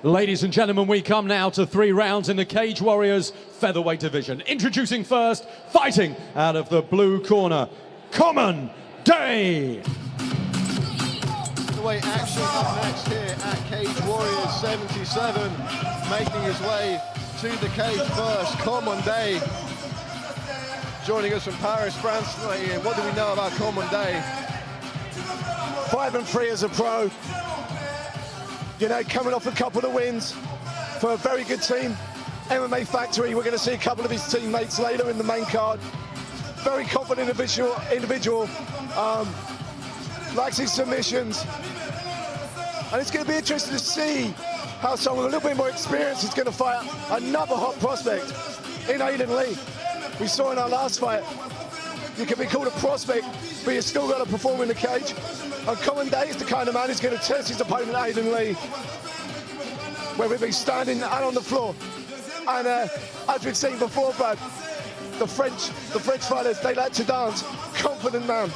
Ladies and gentlemen, we come now to 3 rounds in the Cage Warriors featherweight division. Introducing first, fighting out of the blue corner, Kommon Deh. Featherweight action up next here at Cage Warriors 77. Making his way to the cage first, Kommon Deh. Joining us from Paris, France. What do we know about Kommon Deh? 5-3 as a pro. You know, coming off a couple of wins for a very good team. MMA Factory, we're going to see a couple of his teammates later in the main card. Very confident individual. Likes his submissions. And it's going to be interesting to see how someone with a little bit more experience is going to fight another hot prospect in Aiden Lee. We saw in our last fight, you can be called a prospect, but you still got to perform in the cage. And Kommon Deh is the kind of man who's going to test his opponent, Aiden Lee, whether it be standing and on the floor. And as we've seen before, Brad, the French fighters, they like to dance. Confident man.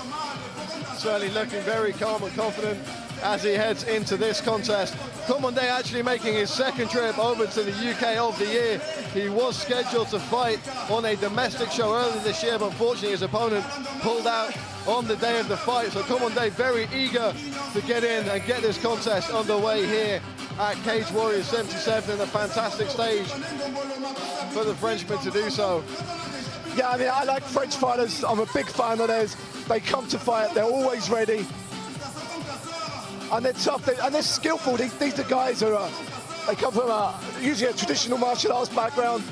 Certainly looking very calm and confident as he heads into this contest. Kommon Deh actually making his second trip over to the UK of the year. He was scheduled to fight on a domestic show earlier this year, but unfortunately his opponent pulled out on the day of the fight. So Kommon Deh very eager to get in and get this contest underway here at Cage Warriors 77, a fantastic stage for the Frenchman to do so. Yeah, I mean, I like French fighters. I'm a big fan of theirs. They come to fight, they're always ready. And they're tough, and they're skillful. These are guys who are, they come from usually a traditional martial arts background.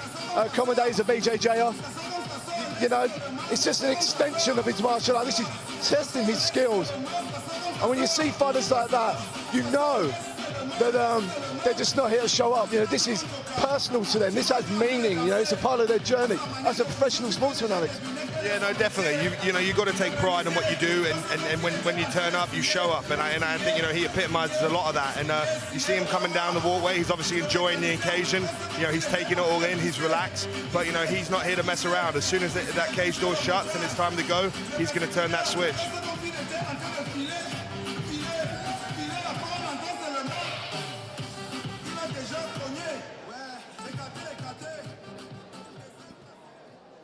Kommon Deh is a BJJer. You know, it's just an extension of his martial art. This is testing his skills. And when you see fighters like that, you know that they're just not here to show up. You know, this is personal to them. This has meaning. You know, it's a part of their journey as a professional sportsman, Alex. Yeah, no, definitely. You know, you've got to take pride in what you do, and when you turn up, you show up. And I think, you know, he epitomizes a lot of that. And you see him coming down the walkway. He's obviously enjoying the occasion. You know, he's taking it all in. He's relaxed. But, you know, he's not here to mess around. As soon as that cage door shuts and it's time to go, he's going to turn that switch.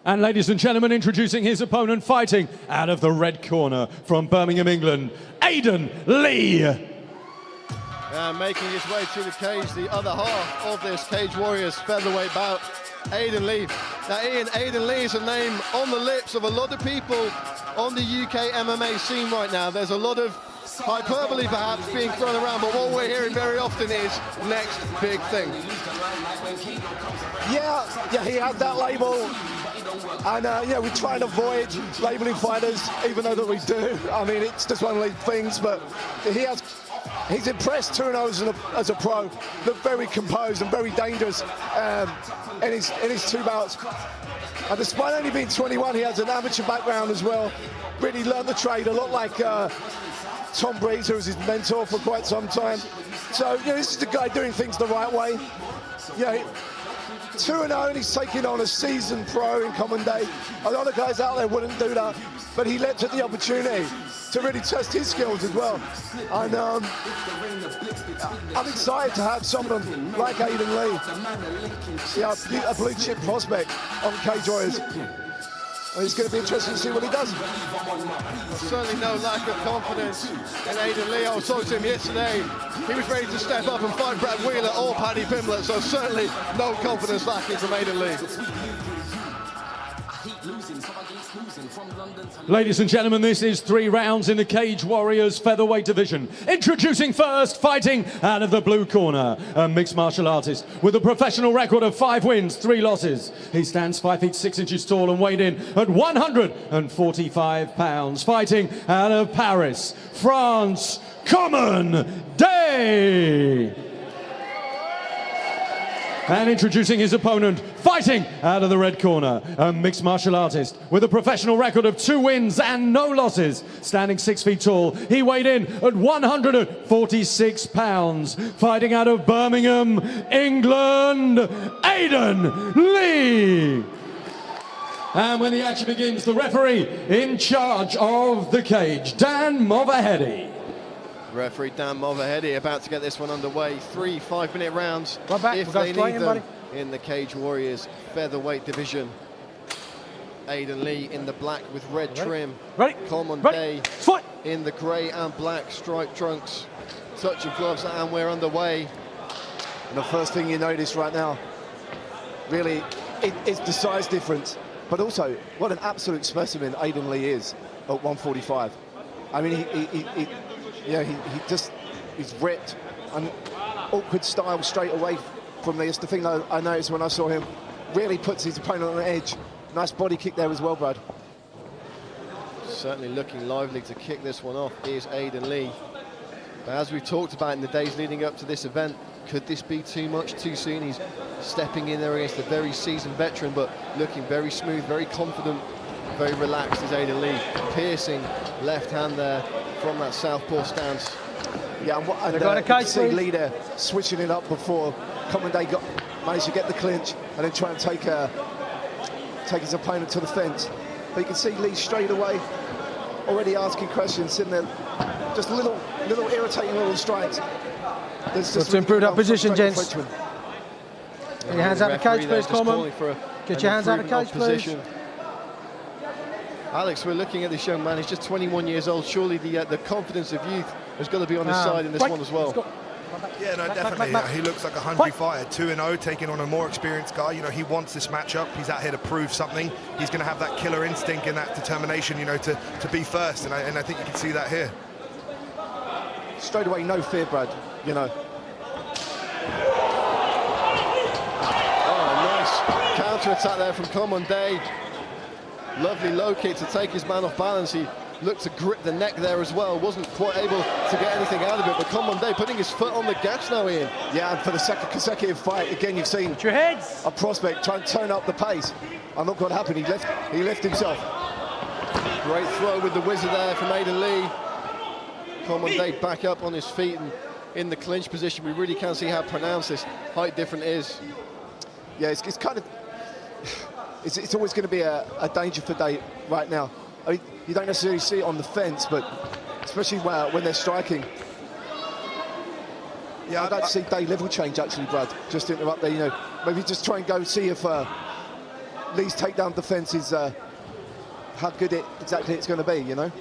And ladies and gentlemen, introducing his opponent, fighting out of the red corner from Birmingham, England, Aiden Lee. And making his way to the cage, the other half of this Cage Warriors featherweight bout, Aiden Lee. Now, Aiden Lee is a name on the lips of a lot of people on the UK MMA scene right now. There's a lot of hyperbole perhaps being thrown around, but what we're hearing very often is next big thing. Yeah, he had that label. And yeah, we try and avoid labeling fighters, even though that we do. I mean, it's just one of these things, but he's impressed 2-0 as a pro. Looked very composed and very dangerous in his 2 bouts. And despite only being 21, he has an amateur background as well. Really learned the trade, a lot like Tom Breeze, who was his mentor for quite some time. So, you know, this is the guy doing things the right way. Yeah, 2-0, and he's taking on a seasoned pro in Kommon Deh. A lot of guys out there wouldn't do that, but he leapt at the opportunity to really test his skills as well. And I'm excited to have someone like Aiden Lee, yeah, a blue chip prospect on Cage Warriors. And it's going to be interesting to see what he does. Certainly no lack of confidence in Aiden Lee. I was talking to him yesterday. He was ready to step up and fight Brad Wheeler or Paddy Pimblett, so certainly no confidence lacking from Aiden Lee. Ladies and gentlemen, this is 3 rounds in the Cage Warriors featherweight division. Introducing first, fighting out of the blue corner, a mixed martial artist with a professional record of 5 wins, 3 losses. He stands 5 feet 6 inches tall and weighed in at 145 pounds. Fighting out of Paris, France, Kommon Deh. And introducing his opponent, fighting out of the red corner, a mixed martial artist with a professional record of 2 wins and no losses. Standing 6 feet tall, he weighed in at 146 pounds. Fighting out of Birmingham, England, Aiden Lee. And when the action begins, the referee in charge of the cage, Dan Mulvahedi. Referee Dan Mulverheady about to get this one underway. 3 5-minute rounds Right back. if We'll they go need in, them buddy. in the Cage Warriors featherweight division. Aiden Lee in the black with red trim. Ready. Kommon Ready. Deh Fight. in the grey and black striped trunks. Touch of gloves and we're underway. And the first thing you notice right now, really, it's the size difference, but also what an absolute specimen Aiden Lee is at 145. I mean, he's ripped and awkward style straight away from me. It's the thing that I noticed when I saw him. Really puts his opponent on the edge. Nice body kick there as well, Brad. Certainly looking lively to kick this one off is Aiden Lee. But as we've talked about in the days leading up to this event, could this be too much too soon? He's stepping in there against a very seasoned veteran, but looking very smooth, very confident, very relaxed is Aiden Lee. Piercing left hand there from that southpaw stance. Yeah, and They've got a cage, you see please. Lee there switching it up before Kommon Deh managed to get the clinch and then try and take his opponent to the fence. But you can see Lee straight away already asking questions, sitting there, just little irritating little strikes. Let's improve that position, gents. Get your hands out of the cage, please, Kommon. Get your hands out of the cage, please. Alex, we're looking at this young man. He's just 21 years old. Surely the confidence of youth has got to be on his side in this one as well. Yeah, no, definitely. He looks like a hungry fighter. 2-0, taking on a more experienced guy. You know, he wants this matchup. He's out here to prove something. He's going to have that killer instinct and that determination, you know, to be first. And I think you can see that here. Straight away, no fear, Brad. You know. Oh, nice counter-attack there from Kommon Deh. Lovely low kick to take his man off balance. He looked to grip the neck there as well. Wasn't quite able to get anything out of it, but Kommon Deh putting his foot on the gas now, Ian. Yeah, and for the second consecutive fight, again, you've seen Put your heads. a prospect try and turn up the pace. And look what happened. He left himself. Great throw with the wizard there from Aiden Lee. Kommon Deh back up on his feet and in the clinch position. We really can see how pronounced this height difference is. Yeah, it's kind of... It's always going to be a danger for Deh right now. I mean, you don't necessarily see it on the fence, but especially when they're striking. Yeah, I'd like to see Deh level change, actually, Brad. Just to interrupt there, you know, maybe just try and go and see if Lee's takedown defense is how good exactly it's going to be, you know.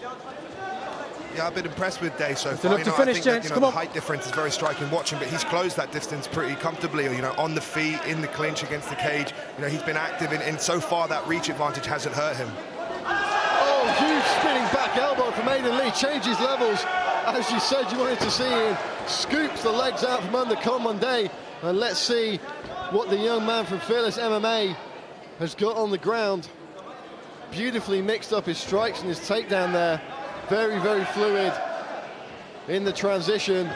Yeah, I've been impressed with Deh so far. To finish, gents. Come the on. height difference is very striking watching, but he's closed that distance pretty comfortably. You know, on the feet, in the clinch against the cage. You know, he's been active, and so far that reach advantage hasn't hurt him. Oh, huge spinning back elbow from Aiden Lee. Changes levels, as you said you wanted to see. Ian scoops the legs out from under Kommon Deh, and let's see what the young man from Fearless MMA has got on the ground. Beautifully mixed up his strikes and his takedown there. Very, very fluid in the transition.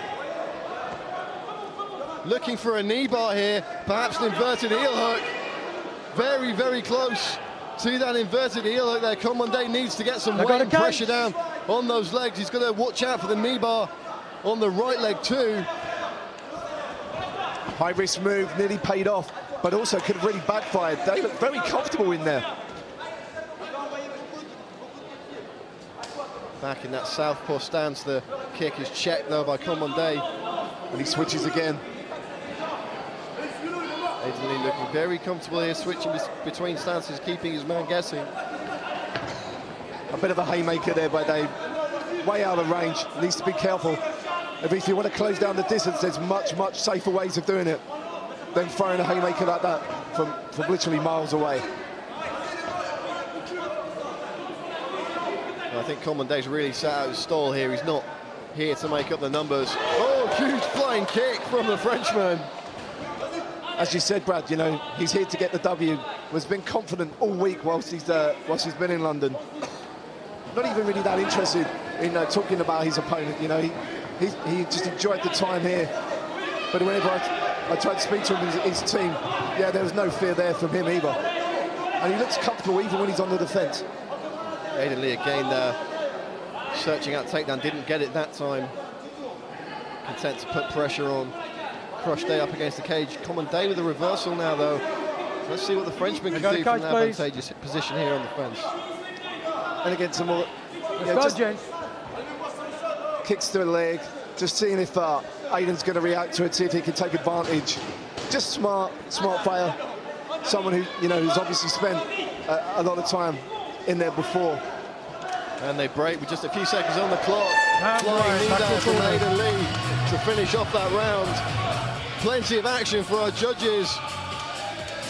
Looking for a knee bar here, perhaps an inverted heel hook. Very, very close to that inverted heel hook there. Kommon Deh needs to get some weight and pressure down on those legs. He's got to watch out for the knee bar on the right leg too. High risk move, nearly paid off, but also could have really backfired. They look very comfortable in there. Back in that southpaw stance, the kick is checked though by Kommon Deh. And he switches again. Aiden Lee looking very comfortable here, switching between stances, keeping his man guessing. A bit of a haymaker there by Deh. Way out of range, needs to be careful. If you want to close down the distance, there's much, much safer ways of doing it than throwing a haymaker like that from literally miles away. I think Kommon Deh's really sat out his stall here. He's not here to make up the numbers. Oh, huge flying kick from the Frenchman. As you said, Brad, you know, he's here to get the W. Has been confident all week whilst he's been in London. Not even really that interested in talking about his opponent. You know, he just enjoyed the time here. But whenever I tried to speak to him, his team, yeah, there was no fear there from him either. And he looks comfortable even when he's on the defence. Aiden Lee again there, searching out takedown, didn't get it that time. Content to put pressure on. Crush Deh up against the cage. Kommon Deh with a reversal now though. Let's see what the Frenchman can do from an advantageous position here on the fence. And again, some more Let's go, gents. kicks to the leg, Just seeing if Aiden's going to react to it, see if he can take advantage. Just smart player. Someone who, you know, who's obviously spent a lot of time in there before. And they break with just a few seconds on the clock. Flying knee down from Aiden Lee to finish off that round. Plenty of action for our judges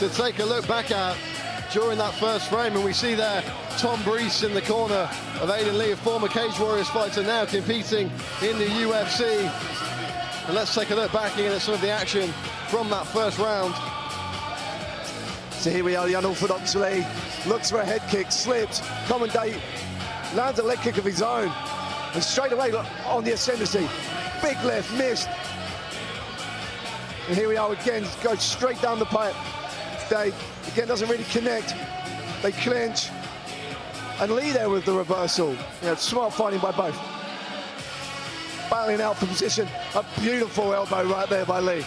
to take a look back at during that first frame. And we see there Tom Breese in the corner of Aiden Lee, a former Cage Warriors fighter now competing in the UFC. And let's take a look back in at some of the action from that first round. So here we are, the unorthodox Lee. Looks for a head kick, slipped. Kommon Deh lands a leg kick of his own. And straight away on the ascendancy. Big left, missed. And here we are again, goes straight down the pipe. Deh, again, doesn't really connect. They clinch. And Lee there with the reversal. You know, smart fighting by both. Battling out for position. A beautiful elbow right there by Lee.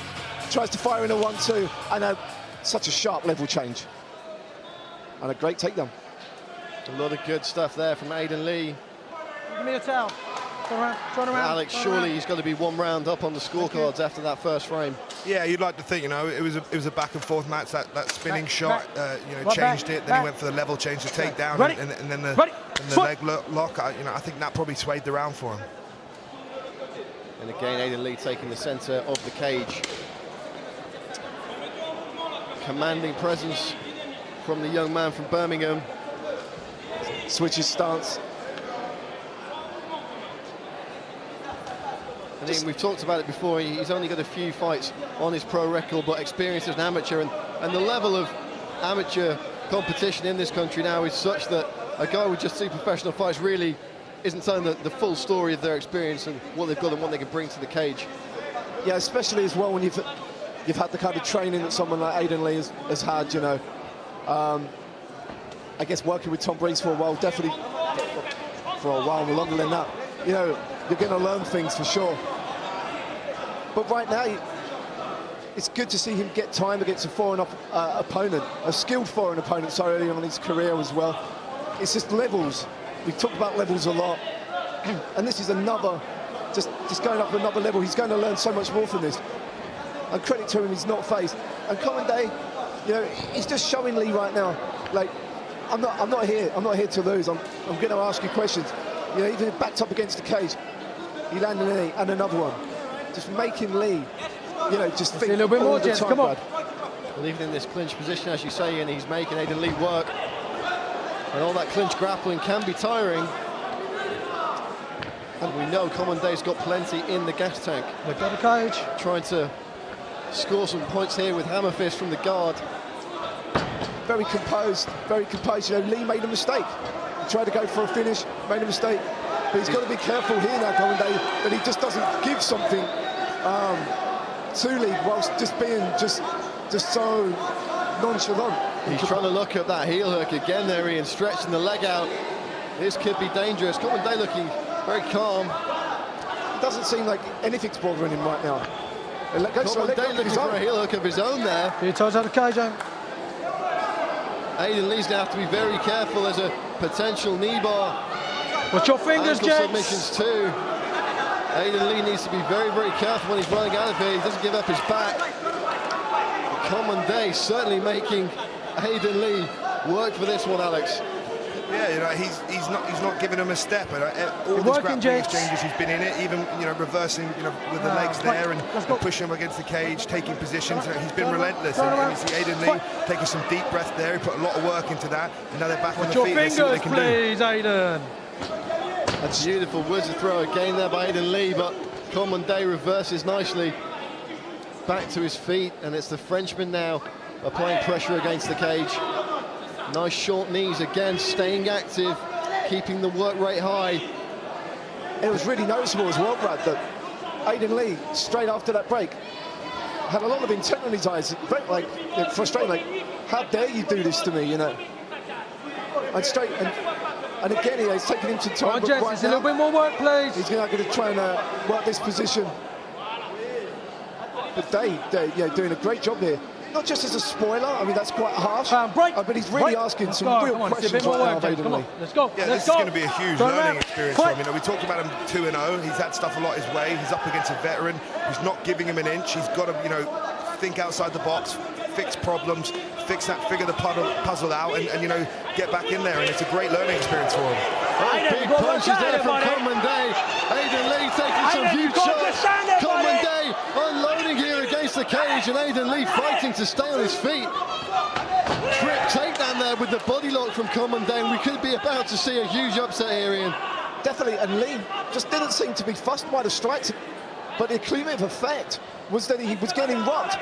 Tries to fire in a 1-2, and such a sharp level change. And a great takedown. A lot of good stuff there from Aiden Lee. Give me a towel. Turn around. Alex, surely he's got to be one round up on the scorecards after that first frame. Yeah, you'd like to think, you know, it was a back and forth match. That spinning shot, you know, changed it. Then he went for the level change to take down, and then the leg lock. You know, I think that probably swayed the round for him. And again, Aiden Lee taking the centre of the cage. Commanding presence from the young man from Birmingham. Switches stance. I think we've talked about it before. He's only got a few fights on his pro record, but experience as an amateur, and the level of amateur competition in this country now is such that a guy with just 2 professional fights really isn't telling the full story of their experience and what they've got and what they can bring to the cage. Yeah, especially as well when you've had the kind of training that someone like Aiden Lee has had, you know. I guess working with Tom Breese for a while, definitely for a while longer than that, you know, you're going to learn things for sure. But right now, it's good to see him get time against a foreign opponent, a skilled foreign opponent so early on in his career as well. It's just levels. We've talked about levels a lot. And this is another, just going up another level. He's going to learn so much more from this. And credit to him, he's not phased. And Kommon Deh, you know, he's just showing Lee right now, like, I'm not here to lose. I'm going to ask you questions. You know, even backed up against the cage, he landed an knee and another one. Just making Lee, you know, just think a little bit more, gents. Come on. Well, even in this clinch position, as you say, and he's making Aiden Lee work. And all that clinch grappling can be tiring. And we know Kommon Deh's got plenty in the gas tank. Look at the cage. Trying to score some points here with hammer fist from the guard. Very composed, very composed. You know, Lee made a mistake. He tried to go for a finish, made a mistake. But he's got to be careful here now, Kommon Deh, that he just doesn't give something to Lee whilst just being just so nonchalant. He's trying to look at that heel hook again there, Ian, stretching the leg out. This could be dangerous. Kommon Deh looking very calm. It doesn't seem like anything's bothering him right now. Kommon Deh looking for a heel hook of his own there. He ties out the cage, Aiden Lee's going to have to be very careful. There's a potential knee bar. Watch your fingers, Ankle gents. submissions too. Aiden Lee needs to be very, very careful when he's running out of here. He doesn't give up his back. Kommon Deh certainly making Aiden Lee work for this one, Alex. Yeah, you know, he's not giving him a step. And all these grappling exchanges he's been in it, even, you know, reversing, you know, with the legs there and pushing him against the cage, taking positions. You know, he's been relentless. And you see Aiden Lee taking some deep breath there. He put a lot of work into that. And now they're back on the feet. Let's see what they can please, do. Aiden. A beautiful wizard throw again there by Aiden Lee, but Kommon Deh reverses nicely back to his feet, and it's the Frenchman now applying pressure against the cage. Nice short knees again, staying active, keeping the work rate high. It was really noticeable as well, Brad, that Aiden Lee, straight after that break, had a lot of intent in his eyes, like frustrating, like, how dare you do this to me, you know? And again, he's taking him to time. Come on, gents, a little bit more work, please. He's going to try and work this position. But Deh, yeah, doing a great job here. not just as a spoiler, I mean, that's quite harsh, break, but he's really asking some real questions right now of Aiden Lee. Let's go. Yeah, this is going to be a huge learning experience for him. You know, we talked about him 2-0. He's had stuff a lot his way. He's up against a veteran who's not giving him an inch. He's got to, you know, think outside the box, fix problems, figure the puzzle out, and you know, get back in there. And it's a great learning experience for him. Big punches there from Kommon Deh. Aiden Lee taking some huge shots. Kommon Deh unloading here against the cage, and Aiden Lee fighting to stay on his feet. Trip takedown there with the body lock from Kommon Deh, and we could be about to see a huge upset here, Ian. Definitely, and Lee just didn't seem to be fussed by the strikes, but the cumulative effect was that he was getting rocked.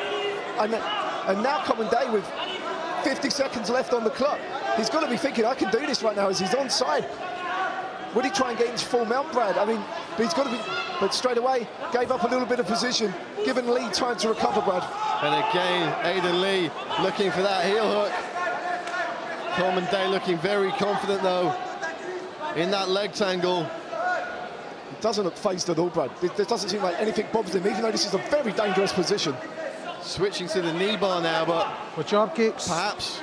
And now Kommon Deh, with 50 seconds left on the clock, he's got to be thinking, I can do this right now as he's onside. Would he try and get into full mount, Brad? I mean, but he's got to be, but straight away, gave up a little bit of position, giving Lee time to recover, Brad. And again, Aiden Lee looking for that heel hook. Kommon Deh looking very confident, though, in that leg tangle. He doesn't look phased at all, Brad. It doesn't seem like anything bothers him, even though this is a very dangerous position. Switching to the knee bar now, but good job, kicks. Perhaps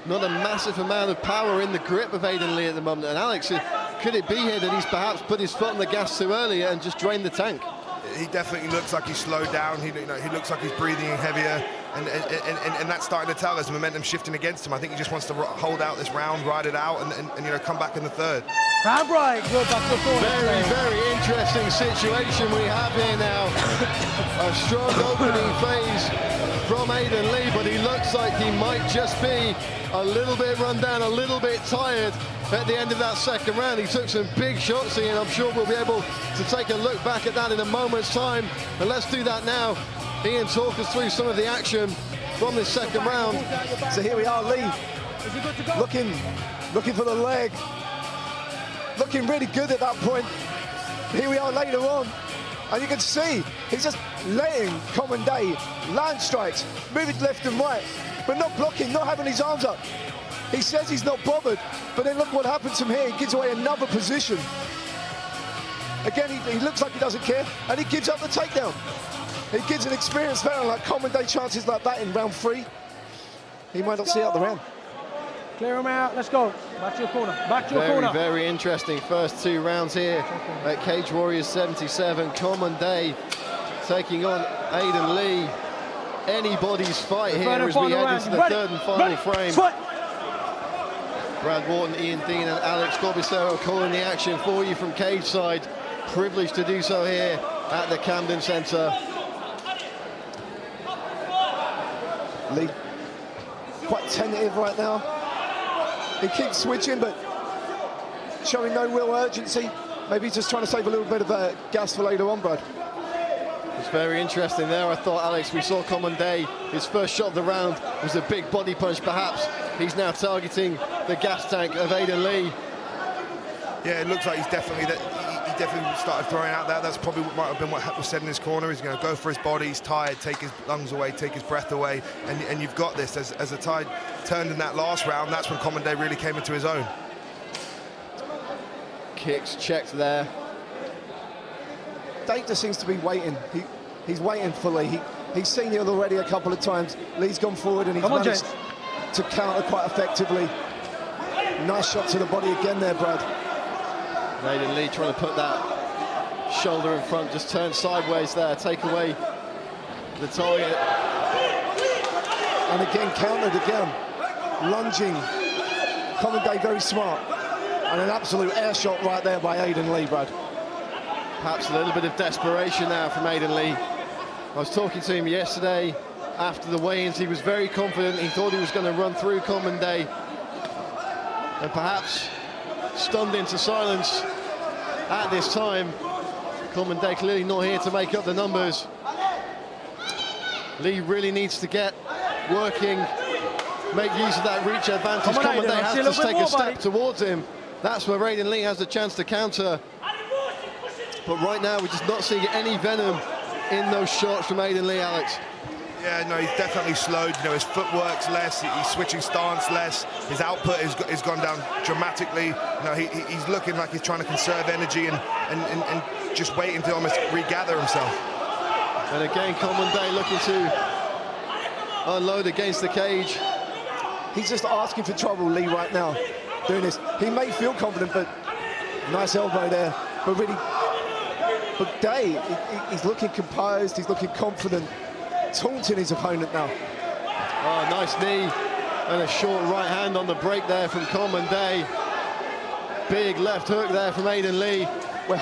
not a massive amount of power in the grip of Aiden Lee at the moment. And Alex, could it be here that he's perhaps put his foot on the gas too early and just drained the tank? He definitely looks like he's slowed down. He looks like he's breathing in heavier, and that's starting to tell us the momentum shifting against him. I think he just wants to hold out this round, ride it out, and you know, come back in the third. Hand break, go back to the corner. Very, very interesting situation we have here now. A strong opening phase from Aiden Lee, but he looks like he might just be a little bit run down, a little bit tired at the end of that second round. He took some big shots here, and I'm sure we'll be able to take a look back at that in a moment's time. And let's do that now. Ian, talk us through some of the action from this second round. So here we are, Lee, looking for the leg. Looking really good at that point. Here we are later on, and you can see he's just letting Kommon Deh land strikes, moving left and right, but not blocking, not having his arms up. He says he's not bothered, but then look what happens from here. He gives away another position. Again, he looks like he doesn't care, and he gives up the takedown. He gives an experienced veteran like Kommon Deh chances like that in round 3. He might not see out the round. Clear him out, let's go. Back to your corner, back to your corner. Very interesting first 2 rounds here at Cage Warriors 77. Kommon Deh taking on Aiden Lee. Anybody's fight here as we head into the third and final frame. Brad Wharton, Ian Dean and Alex Corbicero calling the action for you from cage side. Privileged to do so here at the Camden Centre. Lee, quite tentative right now. He keeps switching, but showing no real urgency. Maybe he's just trying to save a little bit of gas for later on, Brad. It's very interesting there. I thought, Alex, we saw Kommon Deh, his first shot of the round was a big body punch. Perhaps he's now targeting the gas tank of Aiden Lee. Yeah, it looks like he definitely started throwing out there. That's probably what might have been what was said in his corner. He's going to go for his body, he's tired, take his lungs away, take his breath away, and you've got this. As the tide turned in that last round, that's when Kommon Deh really came into his own. Kicks checked there. Deh just seems to be waiting. He's waiting for Lee. He's seen it already a couple of times. Lee's gone forward and he's managed to counter quite effectively. Nice shot to the body again there, Brad. Aiden Lee trying to put that shoulder in front, just turn sideways there, take away the target. And again, countered again. Lunging. Kommon Deh very smart. And an absolute air shot right there by Aiden Lee, Brad. Perhaps a little bit of desperation now from Aiden Lee. I was talking to him yesterday after the weigh-ins. He was very confident. He thought he was going to run through Kommon Deh. And perhaps stunned into silence at this time. Kommon Deh clearly not here to make up the numbers. Lee really needs to get working, make use of that reach advantage. Kommon Deh has to take a step towards him. That's where Aiden Lee has the chance to counter. But right now, we're just not seeing any venom in those shots from Aiden Lee, Alex. Yeah, no, he's definitely slowed. You know, his footwork's less, he's switching stance less, his output has gone down dramatically. You know, he's looking like he's trying to conserve energy and just waiting to almost regather himself. And again, Kommon Deh looking to unload against the cage. He's just asking for trouble, Lee, right now, doing this. He may feel confident, but nice elbow there. But really, but Deh, he's looking composed, he's looking confident, taunting his opponent now. Oh, nice knee and a short right hand on the break there from Kommon Deh. Big left hook there from Aiden Lee.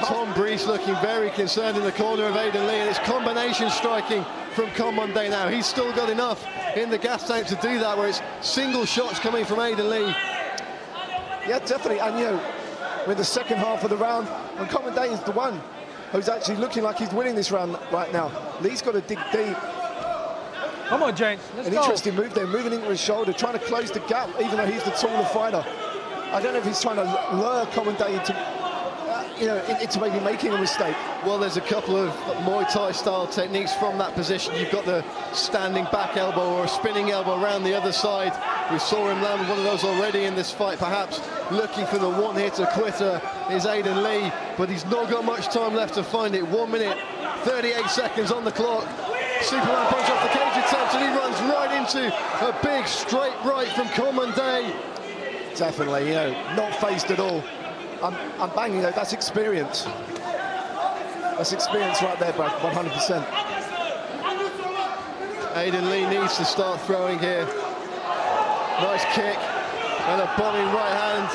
Tom Breese looking very concerned in the corner of Aiden Lee, and it's combination striking from Kommon Deh now. He's still got enough in the gas tank to do that, where it's single shots coming from Aiden Lee. Yeah, definitely, and you know, with the second half of the round, and Kommon Deh is the one who's actually looking like he's winning this round right now. Lee's got to dig deep. Come on, James, let's go. An interesting move there, moving into his shoulder, trying to close the gap, even though he's the taller fighter. I don't know if he's trying to lure Kommon Deh into, into maybe making a mistake. Well, there's a couple of Muay Thai style techniques from that position. You've got the standing back elbow or a spinning elbow around the other side. We saw him land one of those already in this fight, perhaps looking for the one-hitter quitter is Aiden Lee, but he's not got much time left to find it. 1 minute, 38 seconds on the clock. Superman punch off the cage attempt, and he runs right into a big straight right from Kommon Deh. Definitely, not phased at all. I'm banging though, that's experience. That's experience right there, Brad, 100%. Aiden Lee needs to start throwing here. Nice kick and a bombing right hand.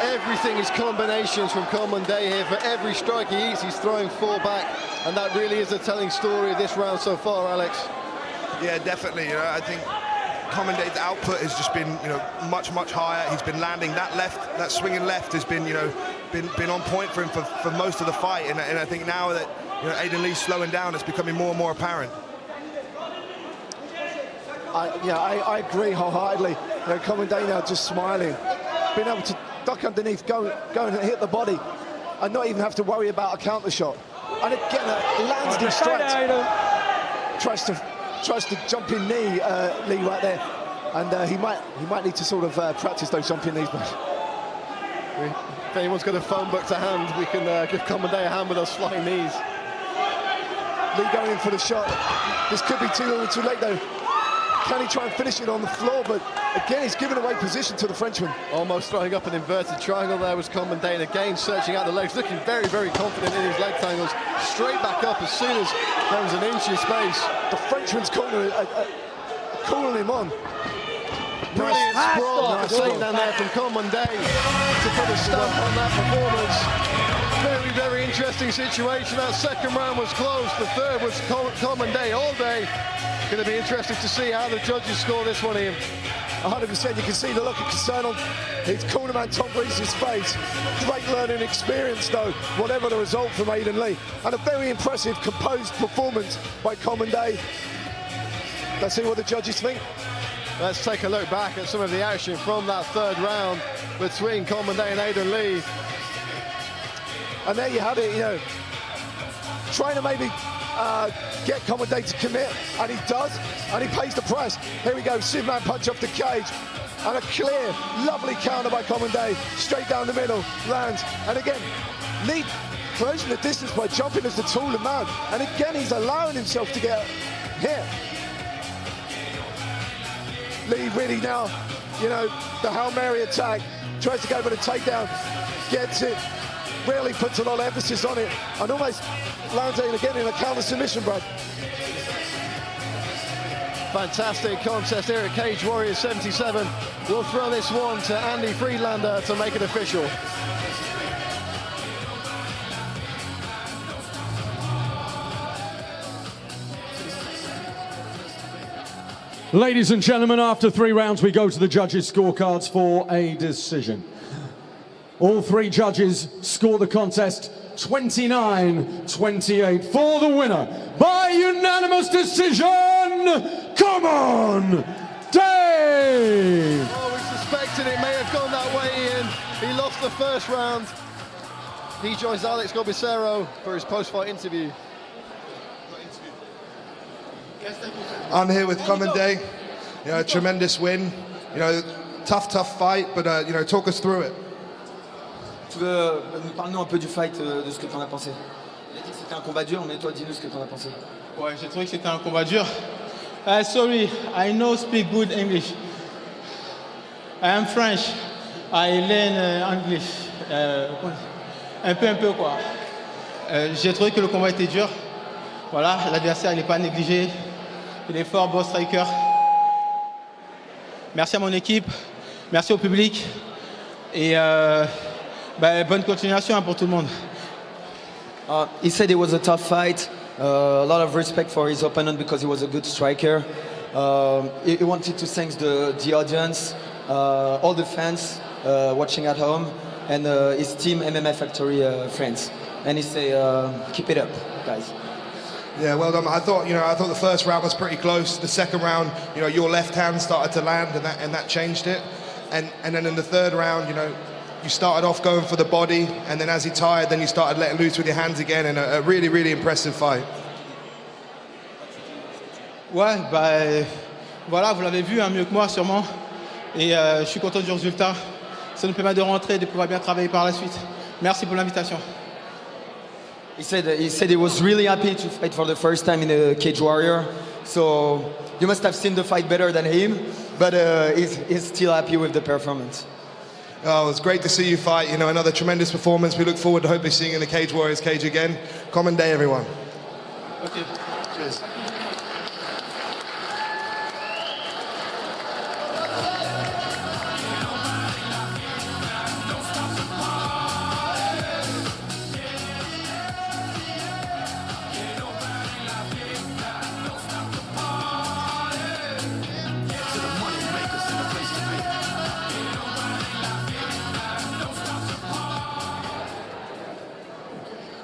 Everything is combinations from Kommon Deh here. For every strike he eats, he's throwing 4 back, and that really is a telling story of this round so far, Alex. Yeah, definitely. I think Kommon Deh's output has just been, much higher. He's been landing that swinging left has been, been on point for him for most of the fight. And I think now that Aiden Lee's slowing down, it's becoming more and more apparent. I agree wholeheartedly. Kommon Deh now just smiling, being able to duck underneath, go and hit the body, and not even have to worry about a counter shot. And again, lands the strike. Tries to jumping knee, Lee right there, and he might need to sort of practice those jumping knees. But if anyone's got a phone book to hand, we can give Kommon Deh a hand with those flying knees. Lee going in for the shot. This could be too little too late though. Can he try and finish it on the floor? But again, he's giving away position to the Frenchman. Almost throwing up an inverted triangle there was Kommon Deh, and again searching out the legs, looking very, very confident in his leg tangles. Straight back up as soon as there was an inch of space. The Frenchman's calling him on. Brilliant sprawl down there from Kommon Deh to put a stamp on that performance. Very, very interesting situation. That second round was close. The third was Kommon Deh all day. Going to be interesting to see how the judges score this one, Ian. 100%. You can see the look of concern on his cornerman Tom Breese's face. Great learning experience, though, whatever the result from Aiden Lee. And a very impressive, composed performance by Kommon Deh. Let's see what the judges think. Let's take a look back at some of the action from that third round between Kommon Deh and Aiden Lee. And there you have it, trying to maybe get Kommon Deh to commit, and he does, and he pays the price. Here we go, Superman punch off the cage, and a clear, lovely counter by Kommon Deh, straight down the middle, lands, and again, Lee closing the distance by jumping as the taller man, and again, he's allowing himself to get hit. Lee really now, the Hail Mary attack, tries to go for the takedown, gets it, really puts a lot of emphasis on it, and almost lands it again in a counter submission, Brad. Fantastic contest here at Cage Warriors 77. We'll throw this one to Andy Friedlander to make it official. Ladies and gentlemen, after 3 rounds, we go to the judges' scorecards for a decision. All 3 judges score the contest 29-28 for the winner by unanimous decision, Kommon Deh! Oh, we suspected it may have gone that way, Ian. He lost the first round. He joins Alex Gobicero for his post-fight interview. I'm here with Kommon Deh. Tremendous win. Tough fight, but talk us through it. Tu veux nous parler un peu du fight, de ce que tu en as pensé? Il a dit que c'était un combat dur, mais toi, dis-nous ce que tu en as pensé. Ouais, j'ai trouvé que c'était un combat dur. Sorry, I no speak good English. I am French. I learn English. Un peu quoi. J'ai trouvé que le combat était dur. Voilà, l'adversaire il n'est pas négligé. Il est fort, bon striker. Merci à mon équipe, merci au public et bonne continuation pour tout le monde. He said it was a tough fight. A lot of respect for his opponent because he was a good striker. He wanted to thank the audience, all the fans watching at home, and his team MMA Factory friends. And he say, keep it up, guys. Yeah, well done. I thought the first round was pretty close. The second round, your left hand started to land, and that changed it. And then in the third round, you started off going for the body, and then as he tired, then you started letting loose with your hands again, and a really, really impressive fight. Ouais, voilà, vous l'avez vu, mieux que moi sûrement. Et je suis content du résultat. Ça nous permet de rentrer et de pouvoir bien travailler par la suite. Merci pour l'invitation. He said he was really happy to fight for the first time in a Cage Warrior. So you must have seen the fight better than him, but he's still happy with the performance. Oh, it was great to see you fight. Another tremendous performance. We look forward to hopefully seeing you in the Cage Warriors cage again. Kommon Deh, everyone. Okay. Cheers.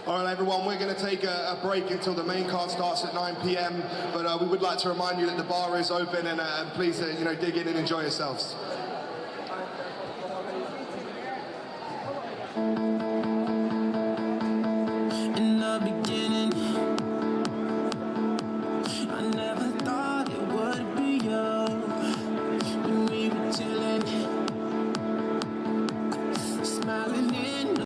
All right, everyone, we're going to take a break until the main card starts at 9 p.m. But we would like to remind you that the bar is open, and please, dig in and enjoy yourselves.